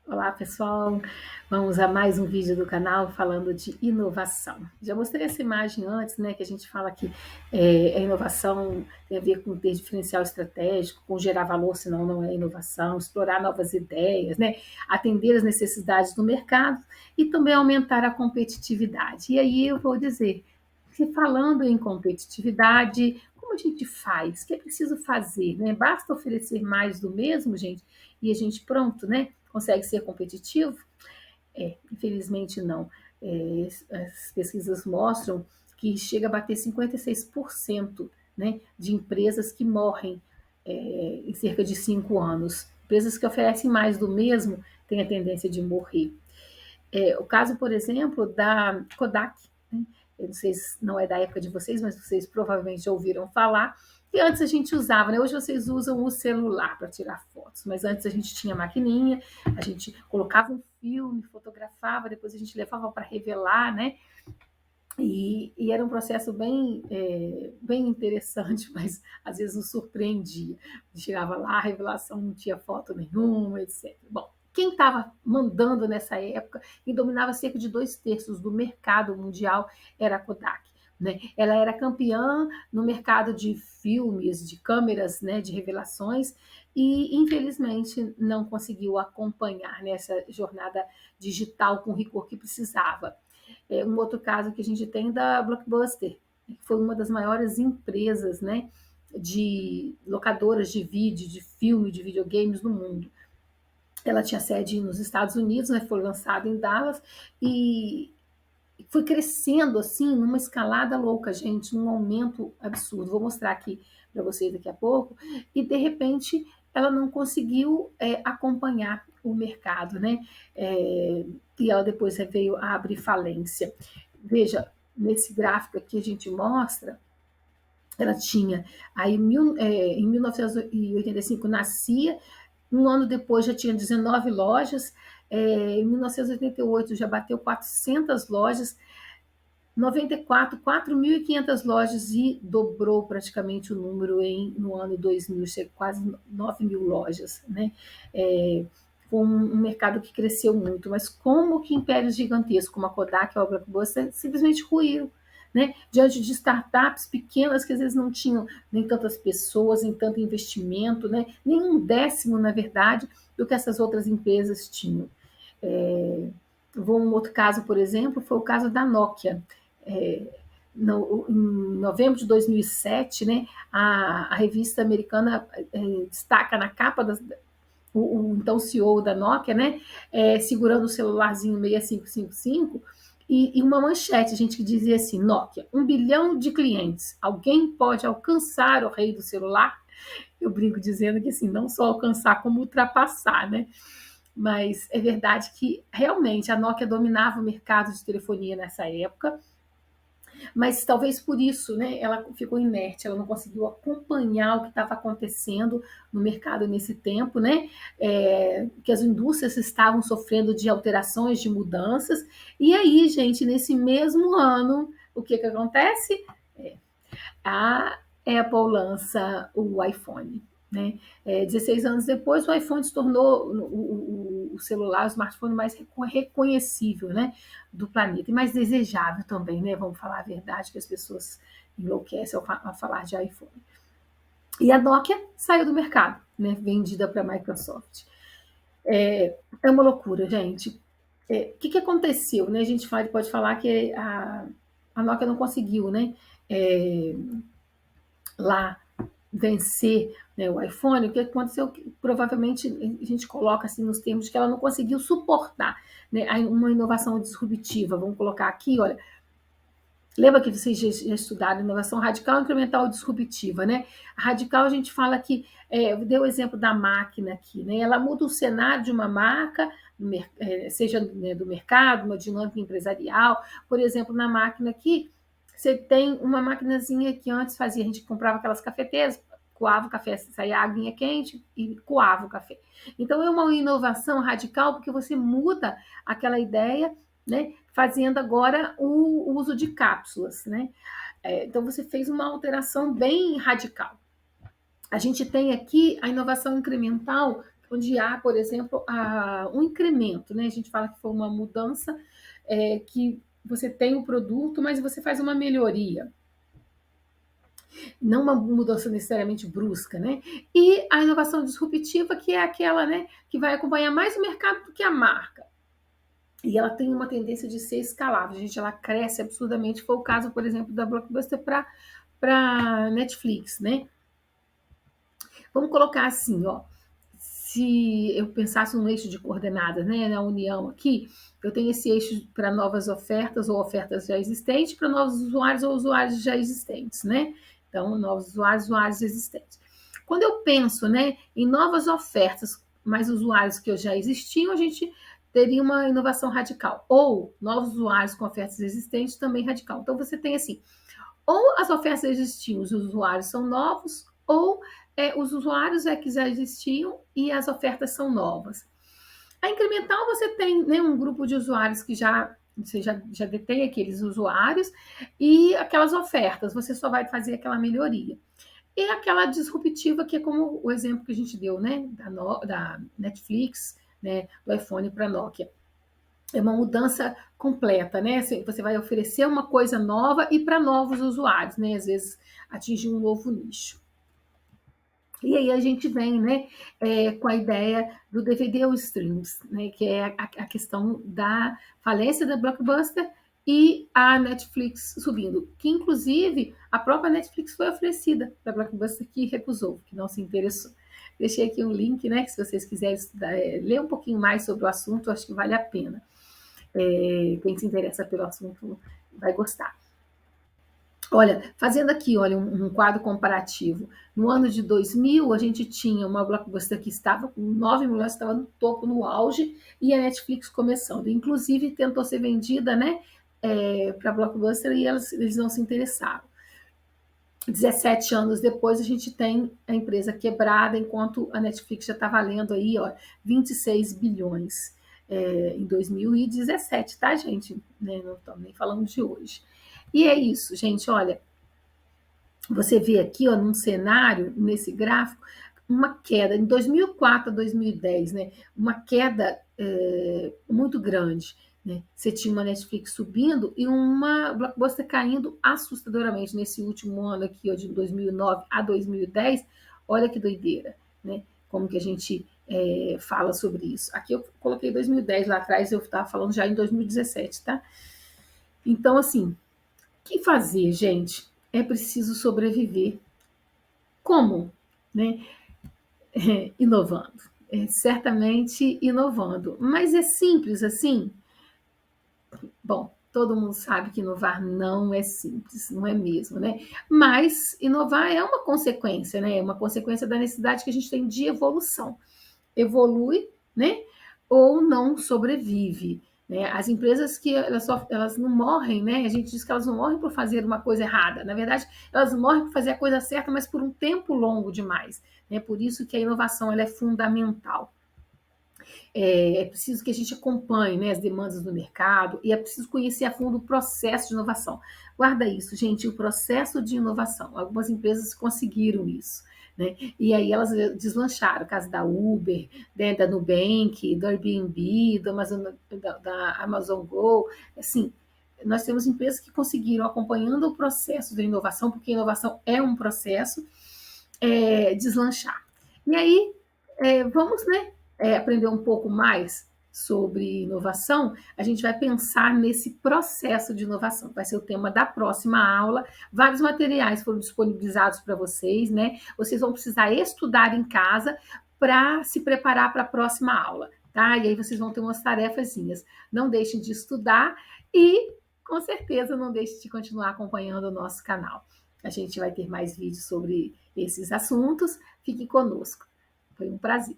Olá, pessoal. Vamos a mais um vídeo do canal falando de inovação. Já mostrei essa imagem antes, né, que a gente fala que a inovação tem a ver com ter diferencial estratégico, com gerar valor, senão não é inovação, explorar novas ideias, né, atender as necessidades do mercado e também aumentar a competitividade. E aí eu vou dizer, que falando em competitividade, como a gente faz? O que é preciso fazer, né? Basta oferecer mais do mesmo, gente, e a gente pronto, né? Consegue ser competitivo? Infelizmente não. As pesquisas mostram que chega a bater 56%, né, de empresas que morrem em cerca de 5 anos. Empresas que oferecem mais do mesmo têm a tendência de morrer. O caso, por exemplo, da Kodak, né? Eu não sei se não é da época de vocês, mas vocês provavelmente já ouviram falar. E antes a gente usava, né? Hoje vocês usam o celular para tirar fotos, mas antes a gente tinha maquininha, a gente colocava um filme, fotografava, depois a gente levava para revelar, né? E era um processo bem interessante, mas às vezes nos surpreendia. Chegava lá, a revelação não tinha foto nenhuma, etc. Bom, quem estava mandando nessa época e dominava cerca de 2/3 do mercado mundial era a Kodak. Né? Ela era campeã no mercado de filmes, de câmeras, né, de revelações, e infelizmente não conseguiu acompanhar nessa jornada digital com o rigor que precisava. Um outro caso que a gente tem da Blockbuster, que foi uma das maiores empresas, né, de locadoras de vídeo, de filme, de videogames no mundo. Ela tinha sede nos Estados Unidos, né, foi lançada em Dallas e foi crescendo assim numa escalada louca, gente, num aumento absurdo. Vou mostrar aqui para vocês daqui a pouco. E de repente ela não conseguiu acompanhar o mercado, né? E ela depois veio a abrir falência. Veja, nesse gráfico aqui a gente mostra, ela tinha aí em 1985 nascia, um ano depois já tinha 19 lojas, em 1988 já bateu 400 lojas, 94, 4.500 lojas e dobrou praticamente o número no ano 2000, quase 9 mil lojas, né? Com um mercado que cresceu muito, mas como que impérios gigantescos como a Kodak ou a Blockbuster simplesmente ruíram, né? Diante de startups pequenas que às vezes não tinham nem tantas pessoas, nem tanto investimento, né? Nem um décimo, na verdade, do que essas outras empresas tinham. Um outro caso, por exemplo, foi o caso da Nokia. É, em novembro de 2007, né, a revista americana destaca na capa então CEO da Nokia, né, segurando o celularzinho 6555 e uma manchete, gente, que dizia assim: Nokia, 1 bilhão de clientes, alguém pode alcançar o rei do celular? Eu brinco dizendo que assim, não só alcançar, como ultrapassar, né? Mas é verdade que realmente a Nokia dominava o mercado de telefonia nessa época, mas talvez por isso, né, ela ficou inerte, ela não conseguiu acompanhar o que estava acontecendo no mercado nesse tempo, né, que as indústrias estavam sofrendo de alterações, de mudanças, e aí, gente, nesse mesmo ano, o que acontece? A Apple lança o iPhone. Né? 16 anos depois, o iPhone se tornou o celular, o smartphone mais reconhecível, né, do planeta e mais desejável também, né? Vamos falar a verdade, que as pessoas enlouquecem ao falar de iPhone. E a Nokia saiu do mercado, né, vendida para a Microsoft. É uma loucura, gente. O que aconteceu? Né? A gente pode falar que a Nokia não conseguiu, né, lá vencer, né, o iPhone. O que aconteceu? Provavelmente a gente coloca assim nos termos de que ela não conseguiu suportar, né, uma inovação disruptiva. Vamos colocar aqui, olha. Lembra que vocês já estudaram inovação radical, incremental e disruptiva, né? A radical a gente fala que, deu o exemplo da máquina aqui, né? Ela muda o cenário de uma marca, seja, né, do mercado, uma dinâmica empresarial. Por exemplo, na máquina aqui, você tem uma maquinazinha que antes fazia, a gente comprava aquelas cafeteiras, coava o café, saía a aguinha quente e coava o café. Então é uma inovação radical porque você muda aquela ideia, né, fazendo agora o uso de cápsulas, né? Então você fez uma alteração bem radical. A gente tem aqui a inovação incremental, onde há, por exemplo, um incremento, né? A gente fala que foi uma mudança, que você tem o produto, mas você faz uma melhoria, não uma mudança necessariamente brusca, né? E a inovação disruptiva, que é aquela, né, que vai acompanhar mais o mercado do que a marca. E ela tem uma tendência de ser escalável, gente, ela cresce absurdamente. Foi o caso, por exemplo, da Blockbuster para Netflix, né? Vamos colocar assim, ó, se eu pensasse num eixo de coordenadas, né, na união aqui, eu tenho esse eixo para novas ofertas ou ofertas já existentes, para novos usuários ou usuários já existentes, né? Então, novos usuários, usuários existentes. Quando eu penso, né, em novas ofertas, mais usuários que já existiam, a gente teria uma inovação radical. Ou novos usuários com ofertas existentes, também radical. Então, você tem assim, ou as ofertas existiam, os usuários são novos, ou os usuários que já existiam e as ofertas são novas. A incremental, você tem, né, um grupo de usuários que você já detém aqueles usuários e aquelas ofertas, você só vai fazer aquela melhoria. E aquela disruptiva, que é como o exemplo que a gente deu, né, da Netflix, né, do iPhone para a Nokia. É uma mudança completa, né? Você vai oferecer uma coisa nova e para novos usuários, né? Às vezes atingir um novo nicho. E aí a gente vem, né, com a ideia do DVD ou streams, né, que é a questão da falência da Blockbuster e a Netflix subindo, que inclusive a própria Netflix foi oferecida para a Blockbuster, que recusou, que não se interessou. Deixei aqui um link, né, que se vocês quiserem estudar, ler um pouquinho mais sobre o assunto, acho que vale a pena. Quem se interessa pelo assunto vai gostar. Olha, fazendo aqui, olha, um quadro comparativo. No ano de 2000, a gente tinha uma Blockbuster que estava com 9 milhões, estava no topo, no auge, e a Netflix começando. Inclusive, tentou ser vendida, né, para a Blockbuster e eles não se interessaram. 17 anos depois, a gente tem a empresa quebrada, enquanto a Netflix já está valendo aí, ó, 26 bilhões em 2017, tá, gente? Né? Não estamos nem falando de hoje. E é isso, gente, olha, você vê aqui, ó, num cenário, nesse gráfico, uma queda em 2004 a 2010, né? Uma queda muito grande. Né? Você tinha uma Netflix subindo e uma Blockbuster caindo assustadoramente nesse último ano aqui, ó, de 2009 a 2010. Olha que doideira, né? Como que a gente fala sobre isso. Aqui eu coloquei 2010 lá atrás, eu estava falando já em 2017, tá? Então, assim, o que fazer, gente? É preciso sobreviver. Como? Né? Inovando. Certamente inovando. Mas é simples assim? Bom, todo mundo sabe que inovar não é simples, não é mesmo, né? Mas inovar é uma consequência, né? É uma consequência da necessidade que a gente tem de evolução. Evolui, né? Ou não sobrevive. Né? As empresas que elas não morrem, né? A gente diz que elas não morrem por fazer uma coisa errada. Na verdade, elas morrem por fazer a coisa certa, mas por um tempo longo demais. É por isso que a inovação ela é fundamental. É preciso que a gente acompanhe, né, as demandas do mercado e é preciso conhecer a fundo o processo de inovação. Guarda isso, gente, o processo de inovação. Algumas empresas conseguiram isso. Né? E aí elas deslancharam, o caso da Uber, né, da Nubank, do Airbnb, da Amazon Go. Assim, nós temos empresas que conseguiram, acompanhando o processo da inovação, porque a inovação é um processo, deslanchar. E aí, vamos, né, aprender um pouco mais sobre inovação, a gente vai pensar nesse processo de inovação. Vai ser o tema da próxima aula. Vários materiais foram disponibilizados para vocês, né? Vocês vão precisar estudar em casa para se preparar para a próxima aula, tá? E aí vocês vão ter umas tarefazinhas. Não deixem de estudar e, com certeza, não deixem de continuar acompanhando o nosso canal. A gente vai ter mais vídeos sobre esses assuntos. Fique conosco. Foi um prazer.